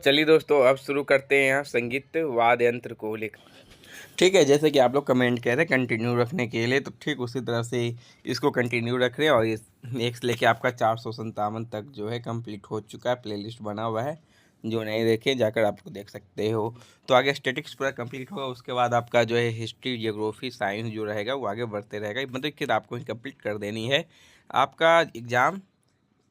चलिए दोस्तों, अब शुरू करते हैं यहाँ संगीत वाद्य यंत्र को लेकर। ठीक है, जैसे कि आप लोग कमेंट कह रहे हैं कंटिन्यू रखने के लिए, तो ठीक उसी तरह से इसको कंटिन्यू रख रहे हैं। और इस एक से लेके आपका 457 तक जो है कंप्लीट हो चुका है, प्लेलिस्ट बना हुआ है। जो नहीं देखे जाकर आपको देख सकते हो। तो आगे स्टैटिक्स पूरा कंप्लीट होगा, उसके बाद आपका जो है हिस्ट्री, जियोग्राफी, साइंस जो रहेगा वो आगे बढ़ते रहेगा। मतलब कि आपको ही कंप्लीट कर देनी है। आपका एग्ज़ाम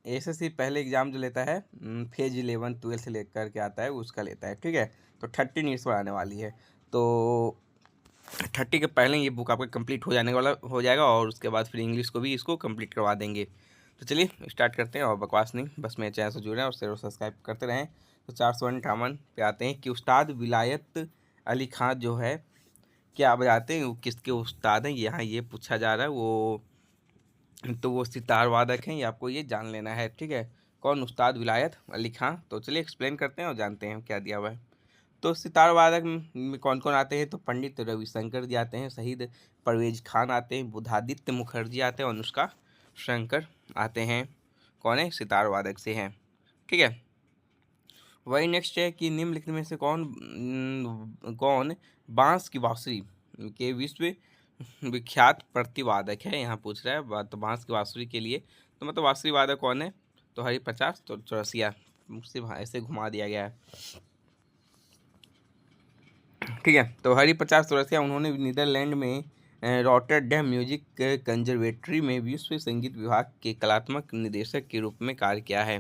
एसएससी पहले एग्ज़ाम जो लेता है फेज 11 12 से लेकर के आता है उसका लेता है। ठीक है, तो 30 न्यूज़ पर आने वाली है। तो 30 के पहले ये बुक आपका कंप्लीट हो जाने वाला हो जाएगा, और उसके बाद फिर इंग्लिश को भी इसको कंप्लीट करवा देंगे। तो चलिए स्टार्ट करते हैं, और बकवास नहीं, बस मेरे चैनल से जुड़े हैं और शेयर और सब्सक्राइब करते रहें। तो 458 पे आते हैं कि उस्ताद विलायत अली खां जो है, क्या बजाते हैं, वो किसके उस्ताद हैं, यहाँ ये पूछा जा रहा है। वो सितार वादक हैं, ये आपको ये जान लेना है। ठीक है, कौन उस्ताद विलायत अली खां। तो चलिए एक्सप्लेन करते हैं और जानते हैं क्या दिया हुआ है। तो सितार वादक में कौन कौन आते हैं, तो पंडित रविशंकर जी आते हैं, शहीद परवेज खान आते हैं, बुधादित्य मुखर्जी आते हैं, अनुष्का शंकर आते हैं। कौन है, सितार वादक से हैं। ठीक है, वही नेक्स्ट है कि निम्नलिखित में से कौन बांस की बांसुरी के विश्व विख्यात प्रतिवादक है, यहाँ पूछ रहा है तो बांस की बांसुरी के लिए। तो मतलब बांसुरी वादक कौन है, तो हरिप्रसाद चौरसिया। सिर्फ ऐसे घुमा दिया गया है। ठीक है, तो हरिप्रसाद चौरसिया उन्होंने नीदरलैंड में रॉटरडैम म्यूजिक कंजर्वेटरी में विश्व संगीत विभाग के कलात्मक निदेशक के रूप में कार्य किया है।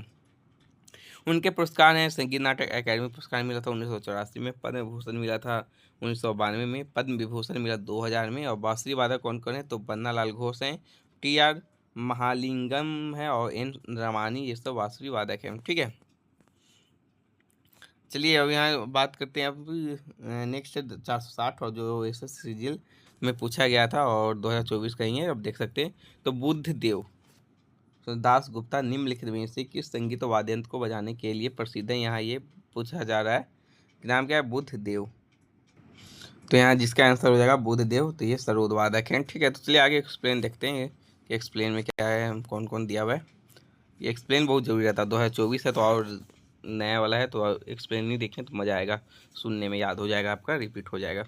उनके पुरस्कार हैं, संगीत नाटक अकादमी पुरस्कार मिला था 1984 में, पद्म विभूषण मिला था 1992 में, पद्म विभूषण मिला 2000 में। और बांसुरी वादक कौन कौन है, तो बन्ना लाल घोष हैं, टी आर महालिंगम है और एन रमानी, ये सब बांसुरी वादक हैं। ठीक है, चलिए अब यहाँ बात करते हैं। अब नेक्स्ट 460 और जो एस एस सीजिल में पूछा गया था और 2024 का ही है, अब देख सकते हैं। तो बुद्ध देव तो दास गुप्ता निम्नलिखित में से किस संगीत वाद्य यंत्र को बजाने के लिए प्रसिद्ध है, यहाँ ये पूछा जा रहा है कि नाम क्या है, बुद्ध देव। तो यहाँ जिसका आंसर हो जाएगा बुद्ध देव, तो ये सरोद वादक है। ठीक है, तो चलिए आगे एक्सप्लेन देखते हैं कि एक्सप्लेन में क्या है, कौन कौन दिया हुआ है। ये एक्सप्लेन बहुत जरूरी रहता है, 2024 है तो और नया वाला है, तो एक्सप्लेन नहीं देखें तो मज़ा आएगा, सुनने में याद हो जाएगा, आपका रिपीट हो जाएगा।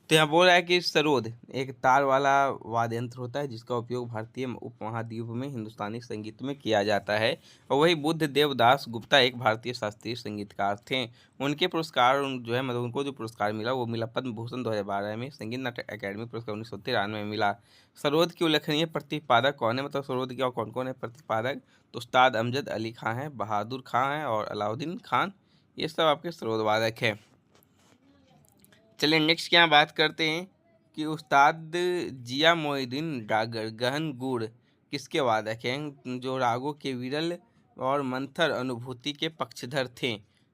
तो यहाँ बोल रहा है कि सरोद एक तार वाला वाद्य यंत्र होता है जिसका उपयोग भारतीय उपमहाद्वीप में हिंदुस्तानी संगीत में किया जाता है। और वही बुद्ध देव दास गुप्ता एक भारतीय शास्त्रीय संगीतकार थे। उनके पुरस्कार जो है, मतलब उनको जो पुरस्कार मिला वो मिला पद्म भूषण 2012 में, संगीत नाटक अकादमी पुरस्कार 1993 में मिला। सरोद की उल्लेखनीय प्रतिपादक कौन है, मतलब सरोद के और कौन कौन है प्रतिपादक, तो उस्ताद अमजद अली खां है, बहादुर खां है और अलाउद्दीन खान, ये सब आपके सरोद वादक है। चलिए नेक्स्ट क्या बात करते हैं कि उस्ताद जिया मोइनुद्दीन डागर गहन गुण किसके वादक हैं, जो रागों के विरल और मंथर अनुभूति के पक्षधर थे।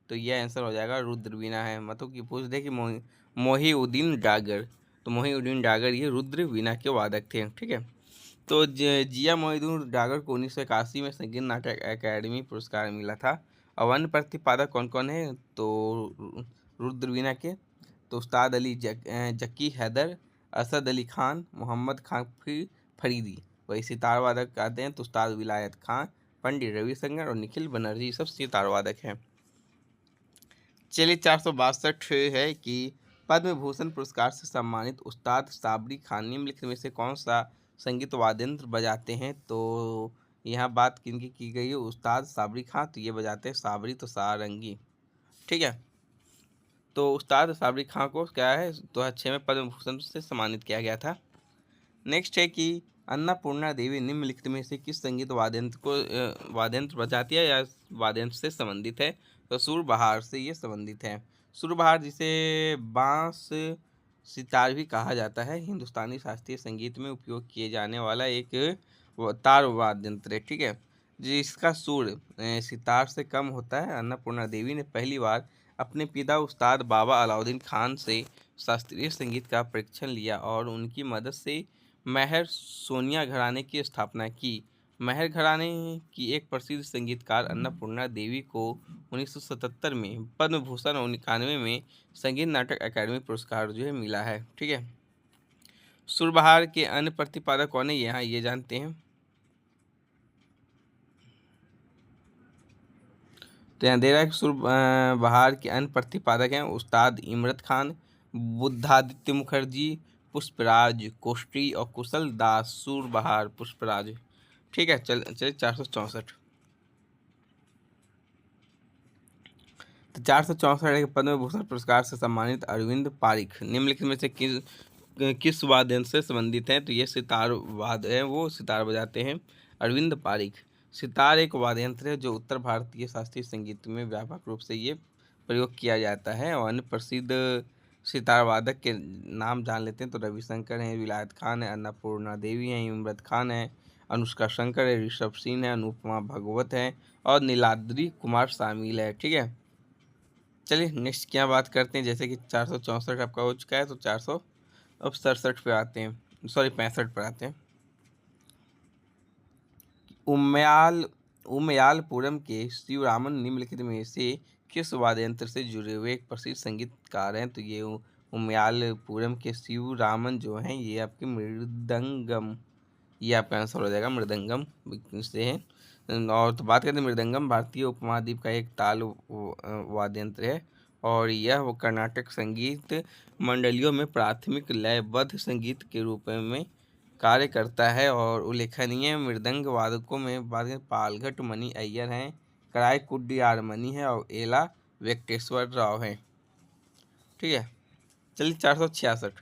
तो यह आंसर हो जाएगा रुद्रवीणा है। मतलब कि पूछ दे कि मोहिउद्दीन डागर, तो मोहिउद्दीन डागर ये रुद्रवीणा के वादक थे। ठीक है, तो जिया मोइनुद्दीन डागर को 1981 में संगीत नाटक अकादमी पुरस्कार मिला था। और अन्य प्रतिपादक कौन कौन है, तो रुद्रवीणा के तो उस्ताद अली जक्की हैदर, असद अली खान, मोहम्मद खान फरीदी। वही सितार वादक आते हैं तो उस्ताद विलायत खां, पंडित रविशंकर और निखिल बनर्जी, सब सितार वादक हैं। चलिए 462 है कि पद्म भूषण पुरस्कार से सम्मानित उस्ताद साबरी खान निम्नलिखित में से कौन सा संगीत वाद्य यंत्र बजाते हैं। तो यहाँ बात किनकी की गई है, उस्ताद साबरी खां, तो ये बजाते हैं साबरी तो सारंगी। ठीक है, तो उस्ताद साबरी खां को क्या है 2006 में पद्म भूषण से सम्मानित किया गया था। नेक्स्ट है कि अन्नपूर्णा देवी निम्नलिखित में से किस संगीत वाद्य यंत्र बजाती है या वाद्य यंत्र से संबंधित है, तो सुरबहार से ये संबंधित है। सुरबहार जिसे बांस सितार भी कहा जाता है, हिंदुस्तानी शास्त्रीय संगीत में उपयोग किए जाने वाला एक तार वाद्य यंत्र है। ठीक है, जिसका सुर सितार से कम होता है। अन्नपूर्णा देवी ने पहली बार अपने पिता उस्ताद बाबा अलाउद्दीन खान से शास्त्रीय संगीत का प्रशिक्षण लिया और उनकी मदद से महर सोनिया घराने की स्थापना की। महर घराने की एक प्रसिद्ध संगीतकार अन्नपूर्णा देवी को 1977 में पद्म भूषण और 91 में संगीत नाटक अकादमी पुरस्कार जो है मिला है। ठीक है, सुरबहार के अन्य प्रतिपादक कौन है, यहाँ ये जानते हैं। तो यहाँ दे रहा है कि सुर बहार के अन्य प्रतिपादक हैं उस्ताद इमरत खान, बुद्धादित्य मुखर्जी, पुष्पराज कोष्टी और कुशल दास। सुर बहार पुष्पराज। ठीक है, चलिए 464। तो 464 के पद्म भूषण पुरस्कार से सम्मानित अरविंद पारिख निम्नलिखित में से किस वाद्य यंत्र से संबंधित है? तो ये सितार वाद्य है, वो सितार बजाते हैं अरविंद पारिख। सितार एक वाद्य यंत्र है जो उत्तर भारतीय शास्त्रीय संगीत में व्यापक रूप से ये प्रयोग किया जाता है। और अन्य प्रसिद्ध सितार वादक के नाम जान लेते हैं। तो रविशंकर हैं, विलायत खान है, अन्नपूर्णा देवी हैं, इमरत खान है, अनुष्का शंकर है, ऋषभ सिंह है, अनुपमा भगवत है और नीलाद्री कुमार शामिल है। ठीक है, चलिए नेक्स्ट क्या बात करते हैं। जैसे कि 464 आपका हो चुका है, तो 400 अब 67 पे आते हैं, सॉरी 65 पर आते हैं। उमयालपुरम के शिवरामन निम्नलिखित में से किस वाद्य यंत्र से जुड़े हुए एक प्रसिद्ध संगीतकार हैं? तो ये उमयालपुरम के शिवरामन जो हैं ये आपके मृदंगम, ये आपका आंसर हो जाएगा, मृदंगम से है। और तो बात करते हैं मृदंगम भारतीय उपमहाद्वीप का एक ताल वाद्य यंत्र है और यह वो कर्नाटक संगीत मंडलियों में प्राथमिक लयबद्ध संगीत के रूप में कार्य करता है। और उल्लेखनीय मृदंग वादकों में पालघट मणि अय्यर हैं, कराईकुडी आर मणि है और एला वेंकटेश्वर राव हैं। ठीक है, चलिए 466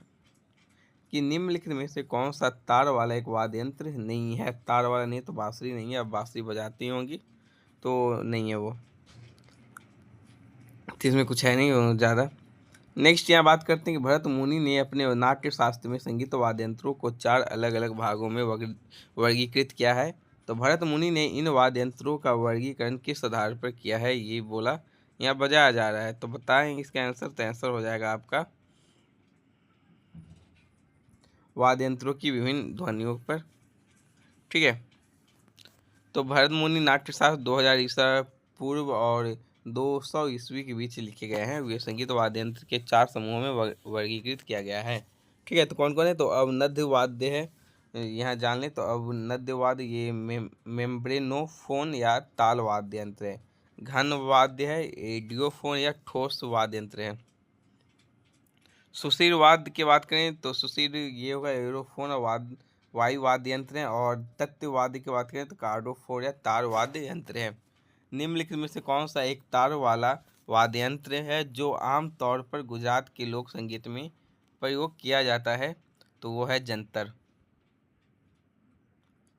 कि निम्नलिखित में से कौन सा तार वाला एक वाद्य यंत्र नहीं है? तार वाला नहीं तो बांसुरी नहीं है, अब बांसुरी बजाती होंगी तो नहीं है वो, तो इसमें कुछ है नहीं ज़्यादा। नेक्स्ट यहाँ बात करते हैं कि भरत मुनि ने अपने नाट्य शास्त्र में संगीत वाद्य यंत्रों को 4 अलग अलग भागों में वर्गीकृत किया है। तो भरत मुनि ने इन वाद्य यंत्रों का वर्गीकरण किस आधार पर किया है? ये बोला यहाँ बजाया जा रहा है, तो बताएं इसका आंसर। तो आंसर हो जाएगा आपका वाद्य यंत्रों की विभिन्न ध्वनियों पर। ठीक है, तो भरत मुनि नाट्यशास्त्र 2000 ईसा पूर्व और 200 ईस्वी के बीच लिखे गए हैं। वे संगीत वाद्य यंत्र के 4 समूहों में वर्गीकृत किया गया है। ठीक है, तो कौन कौन है? तो अवनद्य वाद्य है, यहाँ जान लें। तो अवनद्य वाद्य ये मेम्ब्रेनोफोन या ताल वाद्य यंत्र है। घन वाद्य है एडियोफोन या ठोस वाद्य यंत्र है। सुशीर वाद्य की बात करें तो सुशीर ये होगा एरोफोन और वायु वाद्य यंत्र है। और तत्व वाद्य की बात करें तो कार्डोफोन या तार वाद्य यंत्र है। निम्नलिखित में से कौन सा एक तार वाला वाद्य यंत्र है जो आम तौर पर गुजरात के लोक संगीत में प्रयोग किया जाता है? तो वो है जंतर।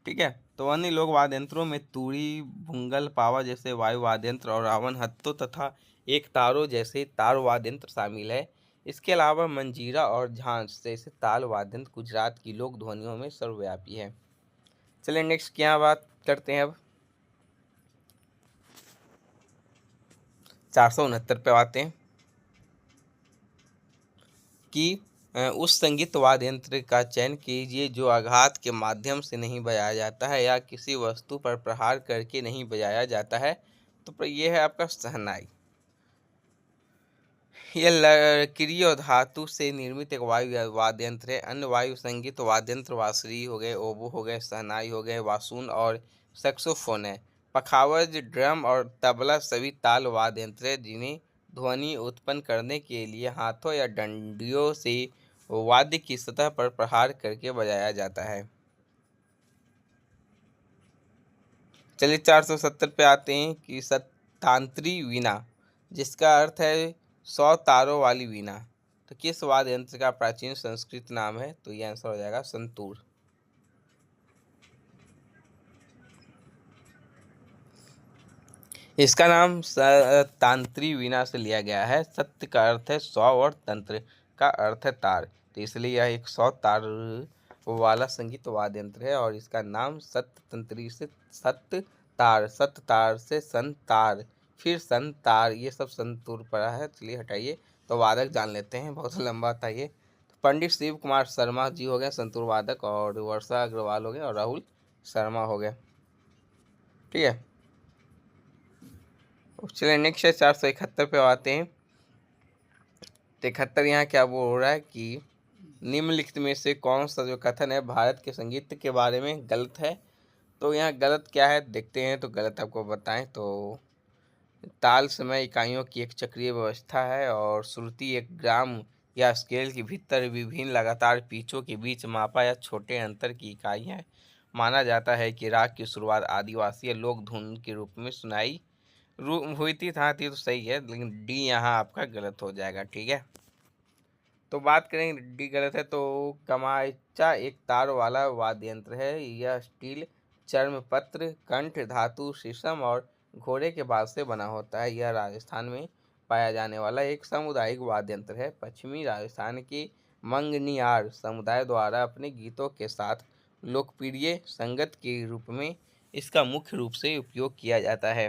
ठीक है, तो अन्य लोक वाद्य यंत्रों में तूरी, भुंगल, पावा जैसे वायु वाद्य यंत्र और रावण हत्तो तथा एक तारो जैसे तार वाद्य यंत्र शामिल है। इसके अलावा मंजीरा और झांझ जैसे ताल वाद्य यंत्र गुजरात की लोक ध्वनियों में सर्वव्यापी है। चलिए नेक्स्ट क्या बात करते हैं। अब 469 पे आते हैं कि उस संगीत वाद्य यंत्र का चयन कीजिए जो आघात के माध्यम से नहीं बजाया जाता है या किसी वस्तु पर प्रहार करके नहीं बजाया जाता है। तो ये है आपका शहनाई। यह लकड़ी और धातु से निर्मित एक वायु वाद्य यंत्र है। अन्य वायु संगीत वाद्य यंत्र बांसुरी हो गए, ओबो हो गए, शहनाई हो गए, बासुन और सैक्सोफोन है। पखावज, ड्रम और तबला सभी ताल वाद्य यंत्र है जिन्हें ध्वनि उत्पन्न करने के लिए हाथों या डंडियों से वाद्य की सतह पर प्रहार करके बजाया जाता है। चलिए 470 पे आते हैं कि सतांत्री वीणा जिसका अर्थ है 100 तारों वाली वीणा, तो किस वाद्य यंत्र का प्राचीन संस्कृत नाम है? तो यह आंसर हो जाएगा संतूर। इसका नाम तांत्री वीणा से लिया गया है। सत्य का अर्थ है 100 और तंत्र का अर्थ है तार, तो इसलिए यह एक 100 तार वाला संगीत वाद्य यंत्र है। और इसका नाम सत्य तंत्री से सत्य तार, सत्य तार से संतार, फिर संतार, ये सब संतूर पड़ा है। चलिए हटाइए, तो वादक जान लेते हैं, बहुत लंबा था ये। तो पंडित शिव कुमार शर्मा जी हो गए संतूर वादक, और वर्षा अग्रवाल हो गए, और राहुल शर्मा हो गए। ठीक है, चलिए नेक्स्ट है 471 पे आते हैं। 71 यहाँ क्या बोल रहा है कि निम्नलिखित में से कौन सा जो कथन है भारत के संगीत के बारे में गलत है? तो यहाँ गलत क्या है देखते हैं, तो गलत आपको बताएं। तो ताल समय इकाइयों की एक चक्रीय व्यवस्था है और श्रुति एक ग्राम या स्केल के भीतर विभिन्न लगातार पिचों के बीच मापा या छोटे अंतर की इकाई है। माना जाता है कि राग की शुरुआत आदिवासी लोक धुन के रूप में सुनाई हुई थी। हाँ, थी तो सही है, लेकिन डी यहाँ आपका गलत हो जाएगा। ठीक है, तो बात करें डी गलत है तो कमाचा एक तार वाला वाद्य यंत्र है। यह स्टील, चर्मपत्र, कंठ धातु, शीशम और घोड़े के बाल से बना होता है। यह राजस्थान में पाया जाने वाला एक सामुदायिक वाद्य यंत्र है। पश्चिमी राजस्थान के मंगनियार समुदाय द्वारा अपने गीतों के साथ लोकप्रिय संगत के रूप में इसका मुख्य रूप से उपयोग किया जाता है।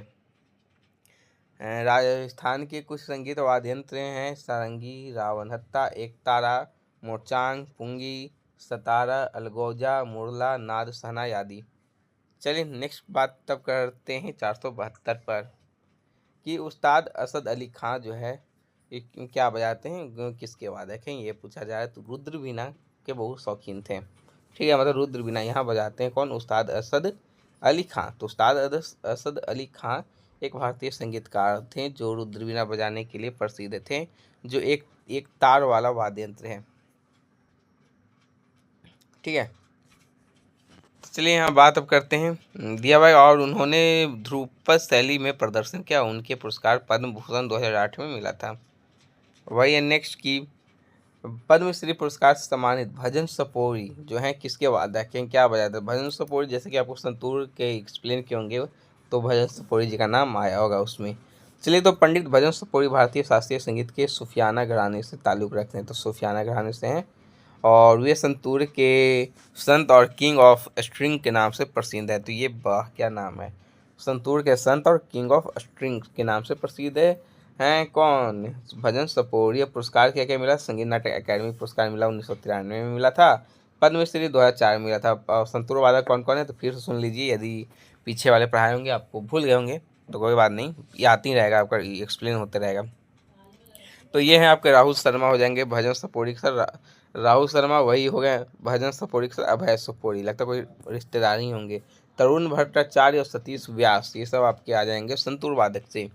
राजस्थान के कुछ संगीत वाद्य यंत्र हैं सारंगी, रावणहत्ता, एकतारा, मोरचांग, पुंगी, सतारा, अलगोजा, मुरला, नाद, शहनाई आदि। चलिए नेक्स्ट बात तब करते हैं 472 पर कि उस्ताद असद अली खां जो है ये क्या बजाते हैं, किसके वादक हैं, ये पूछा जाए तो रुद्र वीणा के बहुत शौकीन थे। ठीक है, मतलब रुद्र वीणा यहाँ बजाते हैं कौन, उस्ताद असद अली खां। तो उस्ताद असद अली खां एक भारतीय संगीतकार थे जो रुद्र वीणा बजाने के लिए प्रसिद्ध थे, जो एक एक तार वाला वाद्य यंत्र है। ठीक है, चलिए यहाँ बात अब करते हैं दिया भाई, और उन्होंने ध्रुपद शैली में प्रदर्शन किया। उनके पुरस्कार पद्म भूषण 2008 में मिला था। वही है नेक्स्ट की पद्मश्री पुरस्कार से सम्मानित भजन सपोरी जो है किसके वादक हैं, क्या बजाते हैं। भजन सपोरी जैसे कि आपको संतूर के एक्सप्लेन किए होंगे, तो भजन सपोरी जी का नाम आया होगा उसमें। चलिए, तो पंडित भजन सपोरी भारतीय शास्त्रीय संगीत के सूफियाना घराने से ताल्लुक़ रखते हैं, तो सूफियाना घराने से हैं और वे संतूर के संत और किंग ऑफ स्ट्रिंग के नाम से प्रसिद्ध है। तो ये वाह क्या नाम है, संतूर के संत और किंग ऑफ स्ट्रिंग के नाम से प्रसिद्ध है। हैं कौन, भजन सपोरी। पुरस्कार क्या क्या मिला, संगीत नाटक अकादमी पुरस्कार मिला 1993 में मिला था, पद्मश्री 2004 में मिला था। और संतूर वादक कौन कौन है, तो फिर से सुन लीजिए, यदि पीछे वाले पढ़ाए होंगे आपको भूल गए होंगे तो कोई बात नहीं, ये आती रहेगा, आपका एक्सप्लेन होते रहेगा। तो ये है आपके राहुल शर्मा हो जाएंगे भजन सपोरी के सर। राहुल शर्मा वही हो गए भजन सपोरी के सर। अभय सपोरी लगता कोई रिश्तेदार ही होंगे। तरुण भट्टाचार्य और सतीश व्यास ये सब आपके आ जाएंगे संतूर वादक से।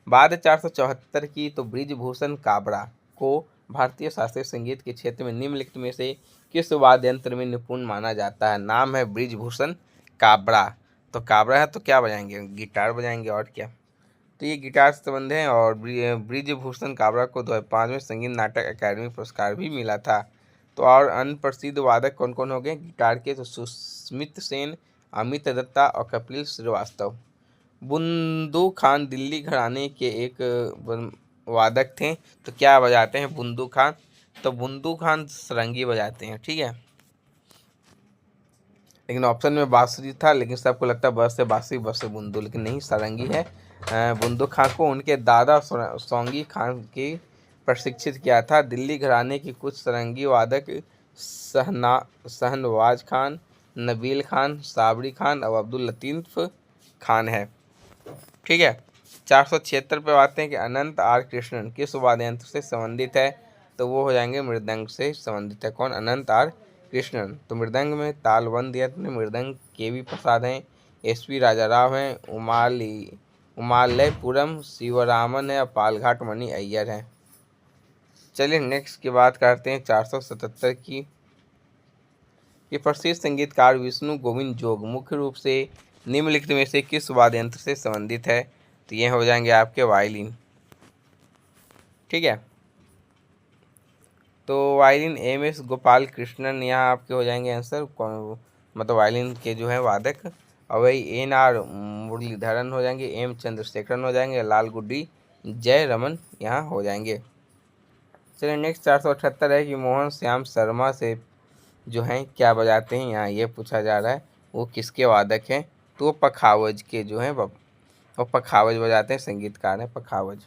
बात है 474 की, तो ब्रिजभूषण काबरा को भारतीय शास्त्रीय संगीत के क्षेत्र में निम्नलिखित में से किस वाद्य यंत्र में निपुण माना जाता है। नाम है ब्रिजभूषण काबरा। तो काबरा है तो क्या बजाएंगे, गिटार बजाएंगे और क्या। तो ये गिटार से संबंध है। और ब्रिजभूषण काबरा को 2005 में संगीत नाटक अकादमी पुरस्कार भी मिला था। तो और अन्य प्रसिद्ध वादक कौन कौन हो गए गिटार के, तो सुस्मित सेन, अमित दत्ता और कपिल श्रीवास्तव। बुंदू खान दिल्ली घराने के एक वादक थे, तो क्या बजाते हैं बुंदू खान, तो बुंदू खान सारंगी बजाते हैं। ठीक है, लेकिन ऑप्शन में बांसुरी था, लेकिन सबको लगता है बस से बांसुरी बस से बुंदू, लेकिन नहीं, सारंगी है। बुंदू खान को उनके दादा सोंगी खान की प्रशिक्षित किया था। दिल्ली घराने की कुछ सारंगी वादक शहनवाज खान, नबील खान, साबरी खान और अब्दुल लतीफ़ खान है। ठीक है, 476 पे आते हैं कि अनंत आर कृष्णन किस वाद्य यंत्र से संबंधित है, तो वो हो जाएंगे मृदंग से संबंधित है। कौन, अनंत आर कृष्णन। तो मृदंग में तालबंद यंत्र मृदंग के प्रसाद हैं, एस.पी. राजा राव हैं, उमालयपुरम शिवरामन है और पालघाट मणि अय्यर हैं। चलिए नेक्स्ट की बात करते हैं 477 की, कि प्रसिद्ध संगीतकार विष्णु गोविंद जोग मुख्य रूप से निम्नलिखित में से किस वाद्य यंत्र से संबंधित है, तो ये हो जाएंगे आपके वायलिन। ठीक है, तो वायलिन एम.एस. गोपाल कृष्णन यहाँ आपके हो जाएंगे आंसर, मतलब वायलिन के जो है वादक। और वही एन.आर. मुरलीधरन हो जाएंगे, एम चंद्रशेखरन हो जाएंगे, लाल गुड्डी जय रमन यहाँ हो जाएंगे। चलिए नेक्स्ट 478 है कि मोहन श्याम शर्मा से जो हैं क्या बजाते हैं, यहाँ ये पूछा जा रहा है वो किसके वादक हैं, तो पखावज के जो हैं वो पखावज बजाते हैं, संगीतकार हैं पखावज।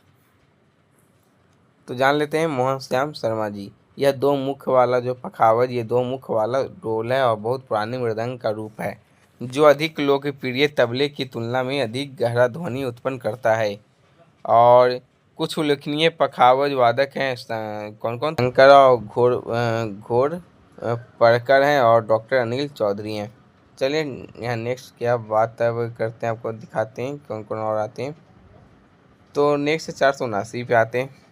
तो जान लेते हैं मोहन श्याम शर्मा जी। यह दो मुख वाला जो पखावज, ये दो मुख वाला डोल है और बहुत पुराने मृदंग का रूप है जो अधिक लोकप्रिय तबले की तुलना में अधिक गहरा ध्वनि उत्पन्न करता है। और कुछ उल्लेखनीय पखावज वादक हैं कौन कौन, शंकर और घोड़ पड़कर हैं और डॉक्टर अनिल चौधरी हैं। चलिए यहाँ नेक्स्ट क्या बात अब करते हैं, आपको दिखाते हैं कौन कौन और आते हैं। तो नेक्स्ट 479 पे आते हैं।